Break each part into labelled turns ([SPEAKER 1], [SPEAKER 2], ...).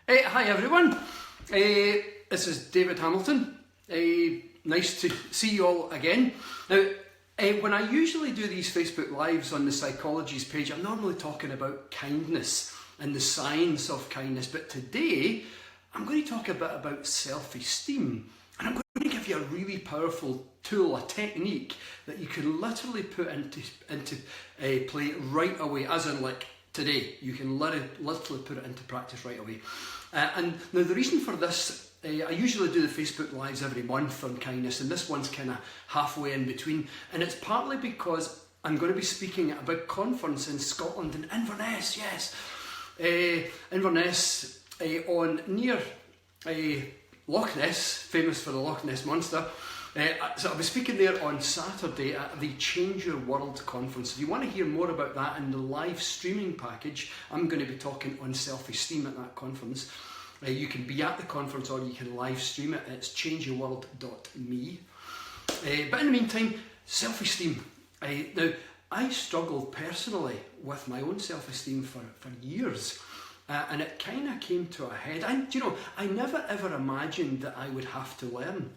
[SPEAKER 1] Hi everyone, this is David Hamilton. Nice to see you all again. Now, when I usually do these Facebook Lives on the Psychologies page, I'm normally talking about kindness and the science of kindness, but today I'm going to talk a bit about self-esteem, and I'm going to give you a really powerful tool, a technique that you can literally put into play right away, as in like today. You can literally put it into practice right away. And now the reason for this, I usually do the Facebook Lives every month on kindness, and this one's kind of halfway in between. And it's partly because I'm going to be speaking at a big conference in Scotland, in Inverness, yes. Inverness on near Loch Ness, famous for the Loch Ness Monster. So I'll be speaking there on Saturday at the Change Your World conference. If you want to hear more about that in the live streaming package, I'm going to be talking on self-esteem at that conference. You can be at the conference or you can live stream it. It's changeyourworld.me. But in the meantime, self-esteem. Now, I struggled personally with my own self-esteem for years. And it kind of came to a head. I never ever imagined that I would have to learn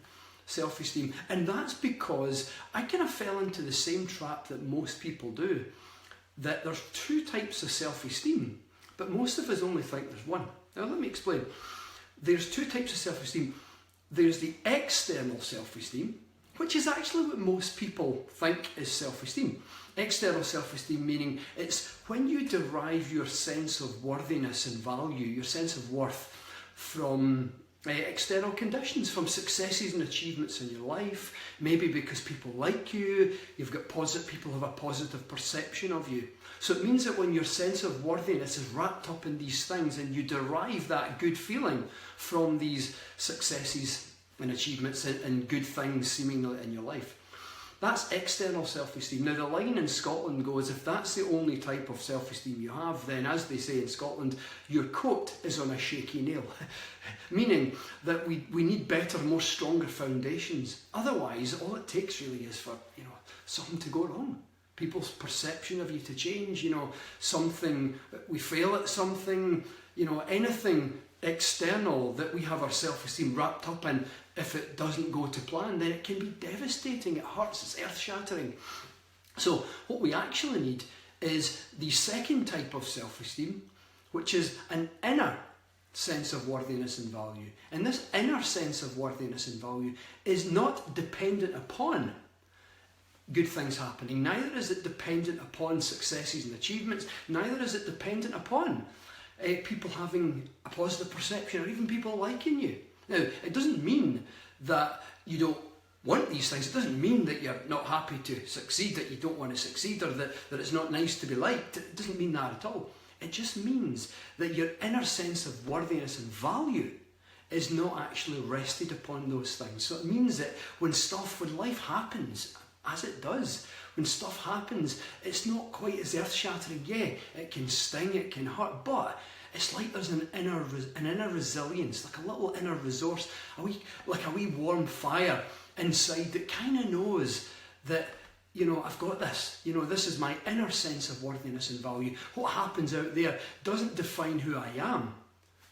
[SPEAKER 1] self-esteem, and that's because I kind of fell into the same trap that most people do, that there's two types of self-esteem, but most of us only think there's one. Now let me explain. There's two types of self-esteem. There's the external self-esteem, which is actually what most people think is self-esteem. External self-esteem meaning it's when you derive your sense of worthiness and value, your sense of worth from external conditions, from successes and achievements in your life, maybe because people like you, you've got people have a positive perception of you. So it means that when your sense of worthiness is wrapped up in these things and you derive that good feeling from these successes and achievements and good things seemingly in your life. That's external self-esteem. Now the line in Scotland goes, if that's the only type of self-esteem you have, then as they say in Scotland, your coat is on a shaky nail. Meaning that we need better, more stronger foundations. Otherwise, all it takes really is for something to go wrong. People's perception of you to change, something, we fail at something, anything external that we have our self-esteem wrapped up in. If it doesn't go to plan, then it can be devastating, it hurts, it's earth-shattering. So what we actually need is the second type of self-esteem, which is an inner sense of worthiness and value. And this inner sense of worthiness and value is not dependent upon good things happening, neither is it dependent upon successes and achievements, neither is it dependent upon people having a positive perception or even people liking you. Now, it doesn't mean that you don't want these things. It doesn't mean that you're not happy to succeed, that you don't want to succeed, or that it's not nice to be liked. It doesn't mean that at all. It just means that your inner sense of worthiness and value is not actually rested upon those things. So it means that when life happens, as it does, when stuff happens, it's not quite as earth-shattering. Yeah, it can sting, it can hurt, but it's like there's an inner resilience, like a little inner resource, like a wee warm fire inside that kind of knows that, I've got this. This is my inner sense of worthiness and value. What happens out there doesn't define who I am.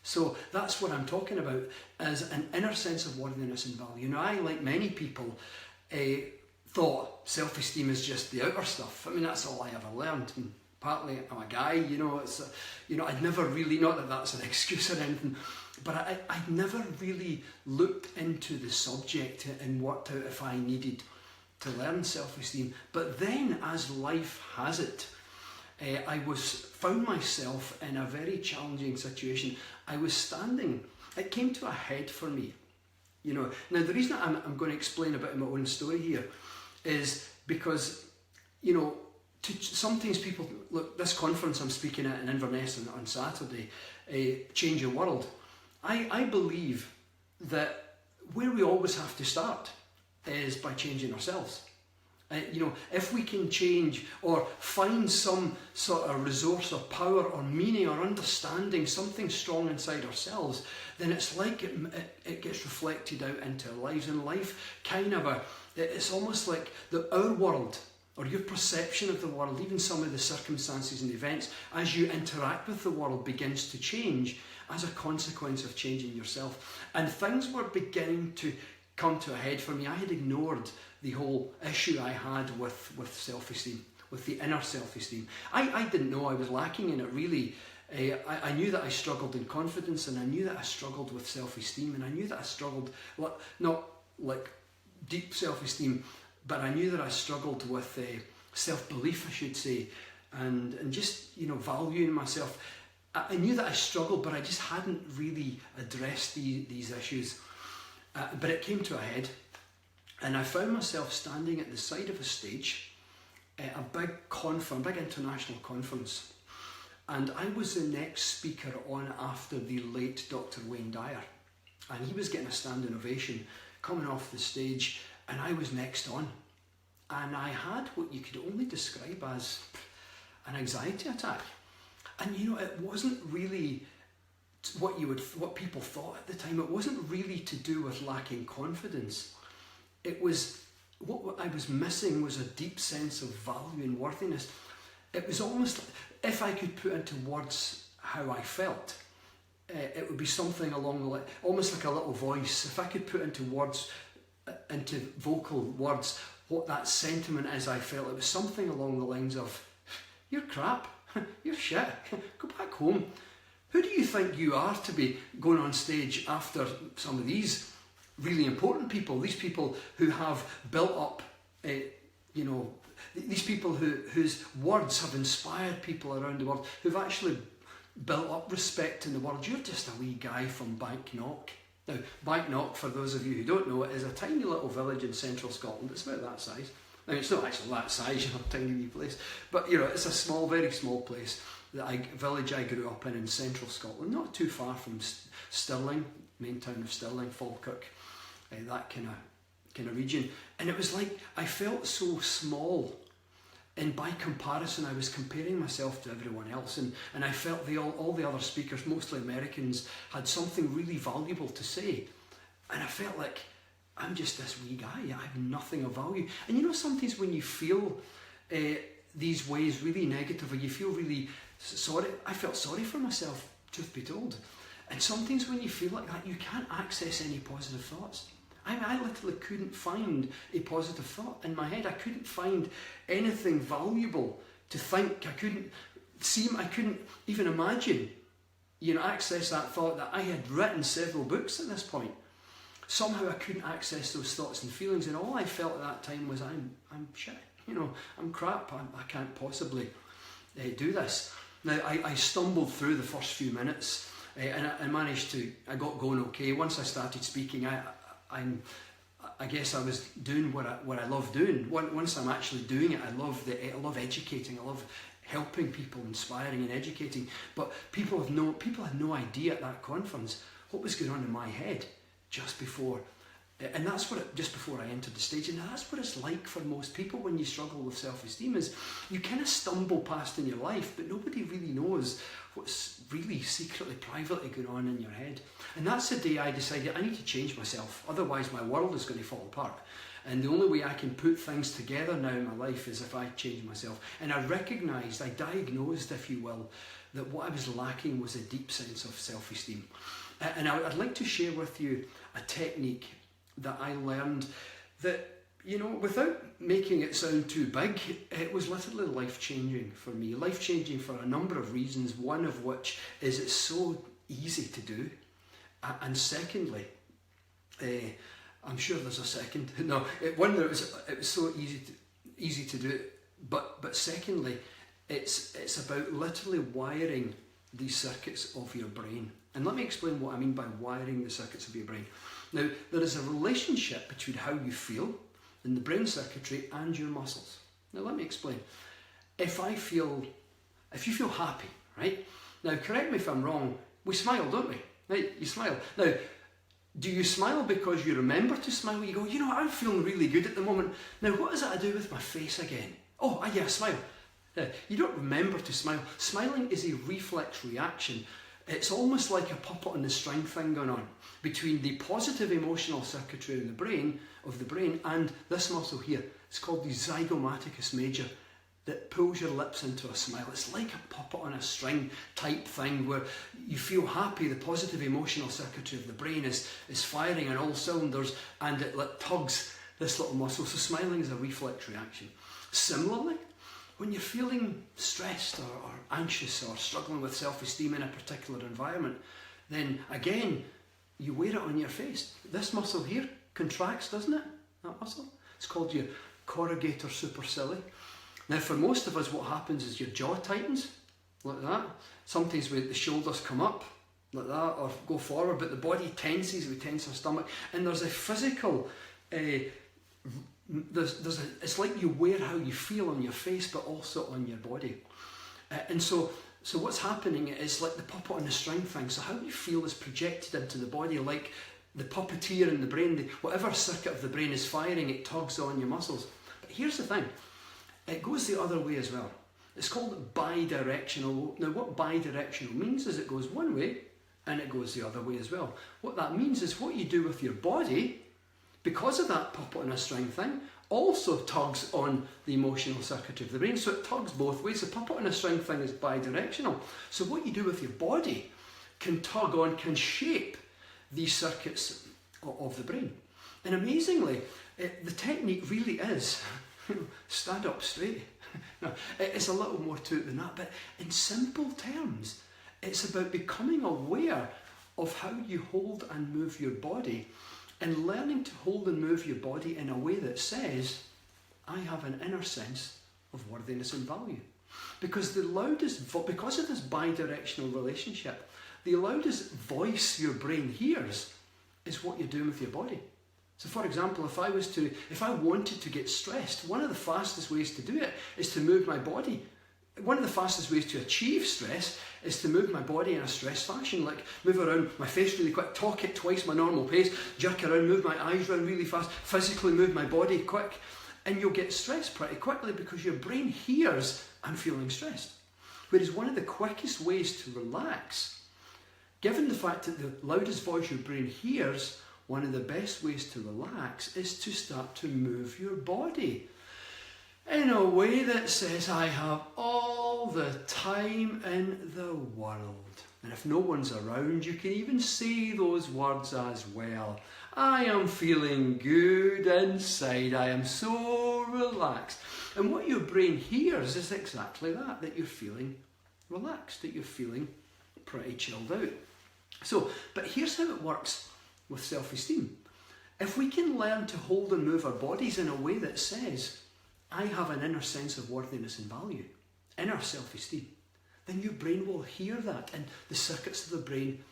[SPEAKER 1] So that's what I'm talking about, as an inner sense of worthiness and value. I, like many people, thought self-esteem is just the outer stuff. I mean, that's all I ever learned. And partly I'm a guy, I'd never really, not that that's an excuse or anything, but I'd never really looked into the subject and worked out if I needed to learn self-esteem. But then, as life has it, I found myself in a very challenging situation. It came to a head for me. Now the reason I'm going to explain a bit of my own story here is because, sometimes people, look, this conference I'm speaking at in Inverness on Saturday, Change Your World, I believe that where we always have to start is by changing ourselves. If we can change or find some sort of resource or power or meaning or understanding, something strong inside ourselves, then it's like it gets reflected out into our lives. And life it's almost like our world, or your perception of the world, even some of the circumstances and events, as you interact with the world, begins to change. as a consequence of changing yourself. And things were beginning to come to a head for me. I had ignored the whole issue I had with self-esteem, with the inner self-esteem. I didn't know I was lacking in it, really. I knew that I struggled in confidence, and I knew that I struggled with self-esteem, and I knew that I struggled, not like deep self-esteem, but I knew that I struggled with self-belief, I should say, and just, valuing myself. I knew that I struggled, but I just hadn't really addressed these issues. But it came to a head, and I found myself standing at the side of a stage at a big international conference. And I was the next speaker on after the late Dr. Wayne Dyer. And he was getting a standing ovation coming off the stage, and I was next on. And I had what you could only describe as an anxiety attack. And it wasn't really what people thought at the time. It wasn't really to do with lacking confidence. It was, what I was missing was a deep sense of value and worthiness. It was almost, if I could put into words how I felt, it would be something along the line, almost like a little voice. If I could put into words, into vocal words, what that sentiment is I felt, it was something along the lines of, "You're crap, you're shit, go back home. Who do you think you are to be going on stage after some of these really important people, these people who have built up, these people whose words have inspired people around the world, who've actually built up respect in the world. You're just a wee guy from Banknock." Now, Banknock, for those of you who don't know, is a tiny little village in central Scotland. It's about that size. Now, it's not actually that size, a tiny wee place, but it's a small, very small place. Village I grew up in central Scotland, not too far from Stirling, main town of Stirling, Falkirk, that kind of region. And it was like I felt so small, and by comparison I was comparing myself to everyone else, and I felt all the other speakers, mostly Americans, had something really valuable to say, and I felt like I'm just this wee guy, I have nothing of value. And sometimes when you feel these ways really negative, or you feel really sorry, I felt sorry for myself, truth be told. And sometimes when you feel like that, you can't access any positive thoughts. I literally couldn't find a positive thought in my head. I couldn't find anything valuable to think. I couldn't even imagine, access that thought that I had written several books at this point. Somehow I couldn't access those thoughts and feelings, and all I felt at that time was I'm shit, I'm crap, I can't possibly do this. Now, I stumbled through the first few minutes, and I got going okay. Once I started speaking, I guess I was doing what I love doing. Once I'm actually doing it, I love educating. I love helping people, inspiring and educating. But people had no idea at that conference what was going on in my head just before. And that's just before I entered the stage. And that's what it's like for most people when you struggle with self-esteem, is you kind of stumble past in your life, but nobody really knows what's really secretly, privately going on in your head. And that's the day I decided I need to change myself, otherwise my world is going to fall apart. And the only way I can put things together now in my life is if I change myself. And I diagnosed, if you will, that what I was lacking was a deep sense of self-esteem. And I'd like to share with you a technique that I learned that, without making it sound too big, it was literally life-changing for me. Life-changing for a number of reasons, one of which is it's so easy to do. And secondly, I'm sure there's a second. No, it was so easy to do, but secondly, it's about literally wiring these circuits of your brain. And let me explain what I mean by wiring the circuits of your brain. Now, there is a relationship between how you feel in the brain circuitry and your muscles. Now, let me explain. If you feel happy, right? Now, correct me if I'm wrong, we smile, don't we? Right? You smile. Now, do you smile because you remember to smile? You go, I'm feeling really good at the moment. Now, what does that to do with my face again? Oh, yeah, smile. You don't remember to smile. Smiling is a reflex reaction. It's almost like a puppet on the string thing going on between the positive emotional circuitry in the brain and this muscle here. It's called the zygomaticus major. that pulls your lips into a smile. It's like a puppet on a string type thing where you feel happy, the positive emotional circuitry of the brain is firing on all cylinders, and it tugs this little muscle. So smiling is a reflex reaction. Similarly, when you're feeling stressed or anxious or struggling with self-esteem in a particular environment, then again, you wear it on your face. This muscle here contracts, doesn't it? That muscle. It's called your corrugator supercilii. Now, for most of us, what happens is your jaw tightens, like that. Sometimes the shoulders come up, like that, or go forward, but the body tenses, we tense our stomach. And there's a physical, it's like you wear how you feel on your face, but also on your body. And so what's happening is like the puppet on the string thing. So how you feel is projected into the body, like the puppeteer in the brain. Whatever circuit of the brain is firing, it tugs on your muscles. But here's the thing. It goes the other way as well. It's called bidirectional. Now, what bidirectional means is it goes one way and it goes the other way as well. What that means is what you do with your body, because of that puppet on a string thing, also tugs on the emotional circuitry of the brain. So it tugs both ways. The puppet on a string thing is bidirectional. So what you do with your body can tug on, can shape these circuits of the brain. And amazingly, the technique really is stand up straight. No, it's a little more to it than that, but in simple terms, it's about becoming aware of how you hold and move your body, and learning to hold and move your body in a way that says, I have an inner sense of worthiness and value. Because because of this bidirectional relationship, the loudest voice your brain hears is what you're doing with your body. So for example, if I wanted to get stressed, one of the fastest ways to do it is to move my body. One of the fastest ways to achieve stress is to move my body in a stress fashion, like move around my face really quick, talk at twice my normal pace, jerk around, move my eyes around really fast, physically move my body quick, and you'll get stressed pretty quickly because your brain hears I'm feeling stressed. Whereas one of the quickest ways to relax, given the fact that the loudest voice your brain hears, one of the best ways to relax is to start to move your body in a way that says, I have all the time in the world. And if no one's around, you can even say those words as well. I am feeling good inside. I am so relaxed. And what your brain hears is exactly that you're feeling relaxed, that you're feeling pretty chilled out. So, but here's how it works with self-esteem. If we can learn to hold and move our bodies in a way that says, I have an inner sense of worthiness and value, inner self-esteem, then your brain will hear that and the circuits of the brain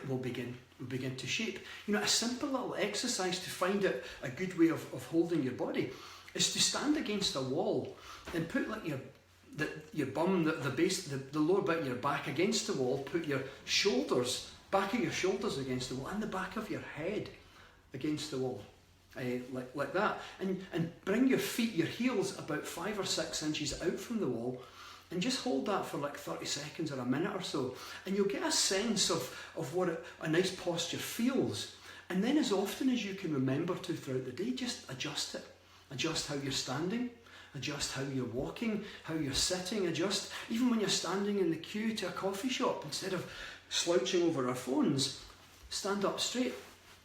[SPEAKER 1] will begin to shape. You know, a simple little exercise to find out a good way of holding your body is to stand against a wall and put like your bum, the base, the lower bit of your back against the wall, put your shoulders, back of your shoulders against the wall and the back of your head against the wall. Like that, and bring your feet, your heels about 5 or 6 inches out from the wall, and just hold that for like 30 seconds or a minute or so, and you'll get a sense of what a nice posture feels. And then as often as you can remember to throughout the day, just adjust it. Adjust how you're standing, adjust how you're walking, how you're sitting, adjust even when you're standing in the queue to a coffee shop, instead of slouching over our phones, stand up straight.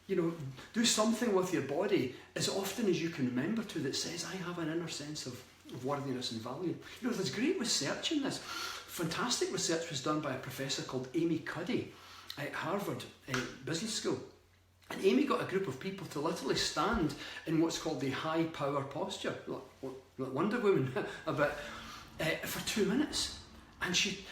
[SPEAKER 1] You know, do something with your body as often as you can remember to that says, I have an inner sense of worthiness and value. You know, there's great research in this. Fantastic research was done by a professor called Amy Cuddy at Harvard Business School. And Amy got a group of people to literally stand in what's called the high power posture, like Wonder Woman a bit, for 2 minutes. And she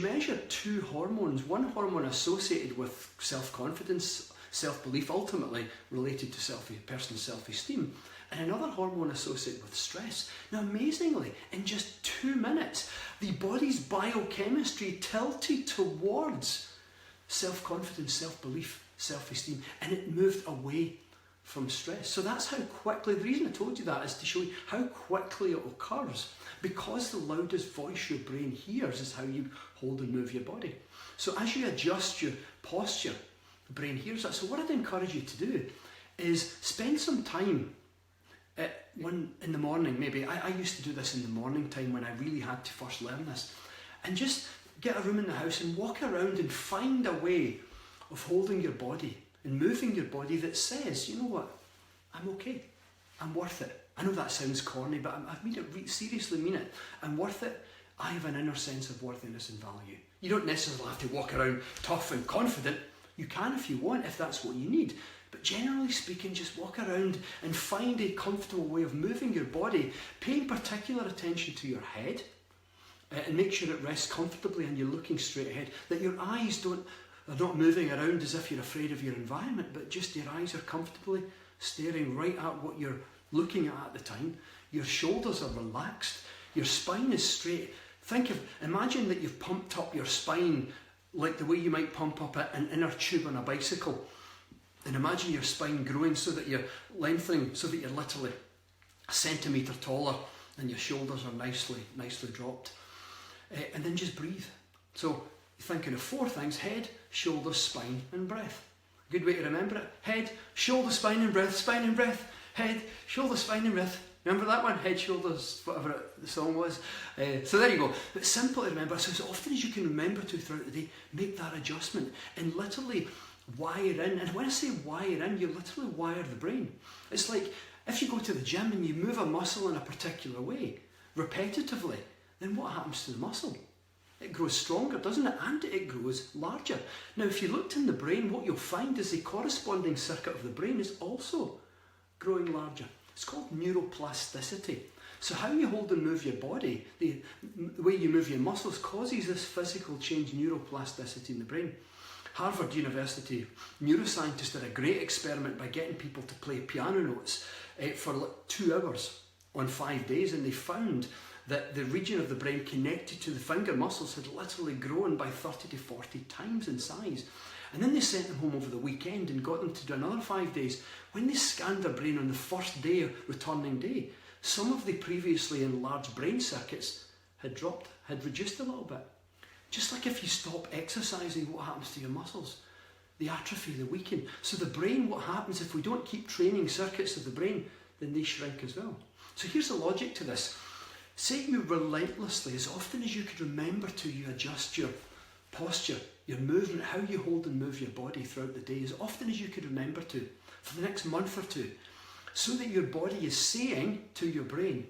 [SPEAKER 1] measured 2 hormones, one hormone associated with self-confidence, self-belief, ultimately related to person's self-esteem, and another hormone associated with stress. Now amazingly, in just 2 minutes, the body's biochemistry tilted towards self-confidence, self-belief, self-esteem, and it moved away from stress. So that's how quickly, the reason I told you that is to show you how quickly it occurs, because the loudest voice your brain hears is how you hold and move your body. So as you adjust your posture, the brain hears that. So what I'd encourage you to do is spend some time One in the morning, maybe. I used to do this in the morning time when I really had to first learn this. And just get a room in the house and walk around and find a way of holding your body and moving your body that says, you know what, I'm okay, I'm worth it. I know that sounds corny, but I mean it, seriously mean it. I'm worth it. I have an inner sense of worthiness and value. You don't necessarily have to walk around tough and confident. You can if you want, if that's what you need. But generally speaking, just walk around and find a comfortable way of moving your body, paying particular attention to your head, and make sure it rests comfortably and you're looking straight ahead, that your eyes are not moving around as if you're afraid of your environment, but just your eyes are comfortably staring right at what you're looking at the time. Your shoulders are relaxed, your spine is straight. Imagine that you've pumped up your spine like the way you might pump up an inner tube on a bicycle. And imagine your spine growing so that you're lengthening, so that you're literally a centimetre taller and your shoulders are nicely dropped. And then just breathe. So you're thinking of 4 things: head, shoulders, spine and breath. A good way to remember it: head, shoulder, spine and breath, head, shoulder, spine and breath. Remember that one? Head, shoulders, whatever the song was. So there you go. But simple to remember. So as often as you can remember to throughout the day, make that adjustment and literally wire in. And when I say wire in, you literally wire the brain. It's like if you go to the gym and you move a muscle in a particular way, repetitively, then what happens to the muscle? It grows stronger, doesn't it? And it grows larger. Now, if you looked in the brain, what you'll find is the corresponding circuit of the brain is also growing larger. It's called neuroplasticity. So how you hold and move your body, the way you move your muscles, causes this physical change, neuroplasticity in the brain. Harvard University neuroscientists did a great experiment by getting people to play piano notes for like 2 hours on 5 days, and they found that the region of the brain connected to the finger muscles had literally grown by 30 to 40 times in size. And then they sent them home over the weekend and got them to do another 5 days. When they scanned their brain on the first day, returning day, some of the previously enlarged brain circuits had reduced a little bit. Just like if you stop exercising, what happens to your muscles? They atrophy, they weaken. So the brain, what happens if we don't keep training circuits of the brain, then they shrink as well. So here's the logic to this. Say you relentlessly, as often as you could remember to, you adjust your posture, your movement, how you hold and move your body throughout the day, as often as you could remember to, for the next month or 2, so that your body is saying to your brain,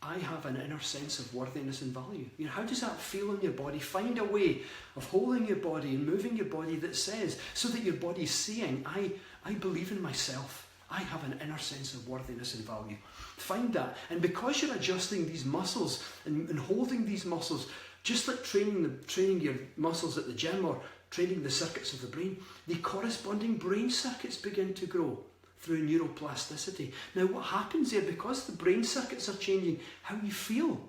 [SPEAKER 1] I have an inner sense of worthiness and value. You know, how does that feel in your body? Find a way of holding your body and moving your body that says, so that your body is saying, I believe in myself. I have an inner sense of worthiness and value. Find that. And because you're adjusting these muscles and holding these muscles, just like training your muscles at the gym or training the circuits of the brain, the corresponding brain circuits begin to grow through neuroplasticity. Now what happens there, because the brain circuits are changing, how you feel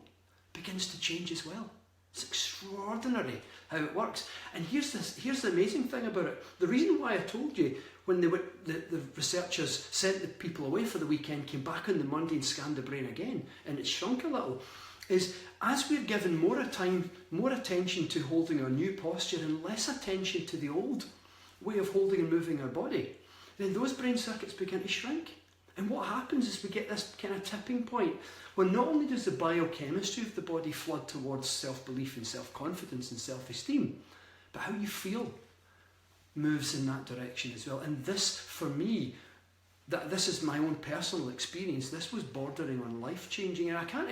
[SPEAKER 1] begins to change as well. It's extraordinary how it works. And here's the amazing thing about it. The reason why I told you when the researchers sent the people away for the weekend, came back on the Monday and scanned the brain again, and it shrunk a little, is as we're given more attention to holding our new posture and less attention to the old way of holding and moving our body, then those brain circuits begin to shrink. And what happens is we get this kind of tipping point where not only does the biochemistry of the body flood towards self-belief and self-confidence and self-esteem, but how you feel moves in that direction as well. And this, for me, this is my own personal experience. This was bordering on life-changing, and I can't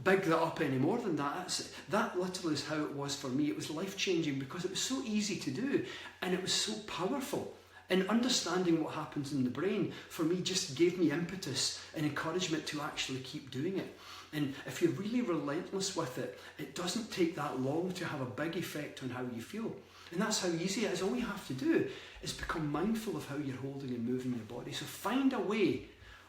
[SPEAKER 1] big that up any more than that. That literally is how it was for me. It was life-changing because it was so easy to do, and it was so powerful. And understanding what happens in the brain, for me, just gave me impetus and encouragement to actually keep doing it. And if you're really relentless with it, it doesn't take that long to have a big effect on how you feel. And that's how easy it is. All you have to do is become mindful of how you're holding and moving your body. So find a way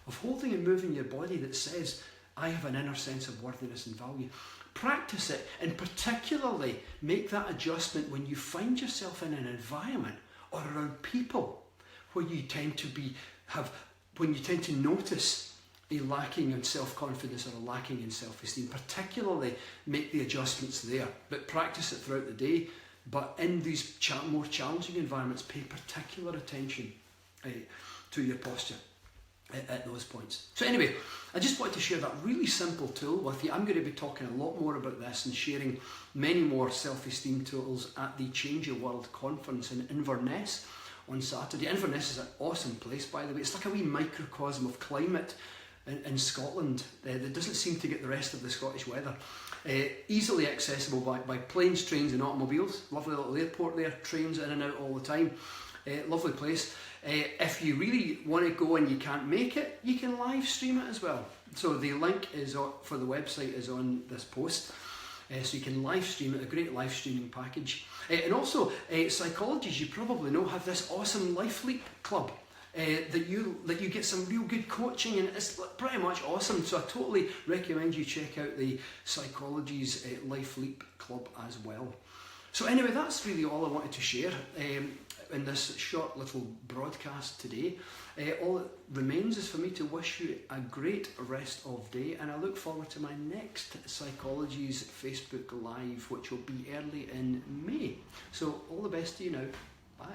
[SPEAKER 1] of holding and moving your body that says, I have an inner sense of worthiness and value. Practice it, and particularly make that adjustment when you find yourself in an environment or around people where you tend to notice a lacking in self-confidence or a lacking in self-esteem. Particularly make the adjustments there, but practice it throughout the day. But in these more challenging environments, pay particular attention to your posture. at those points. So anyway, I just wanted to share that really simple tool with you. I'm going to be talking a lot more about this and sharing many more self-esteem tools at the Change Your World conference in Inverness on Saturday. Inverness is an awesome place, by the way. It's like a wee microcosm of climate in Scotland that doesn't seem to get the rest of the Scottish weather. Easily accessible by planes, trains and automobiles. Lovely little airport there, trains in and out all the time. Lovely place. If you really want to go and you can't make it, you can live stream it as well. So the link for the website is on this post. So you can live stream it, a great live streaming package. And also, Psychologies, you probably know, have this awesome Life Leap Club. That you get some real good coaching, and it's pretty much awesome. So I totally recommend you check out the Psychologies Life Leap Club as well. So anyway, that's really all I wanted to share in this short little broadcast today. All that remains is for me to wish you a great rest of day, and I look forward to my next Psychologies Facebook Live, which will be early in May. So all the best to you now. Bye.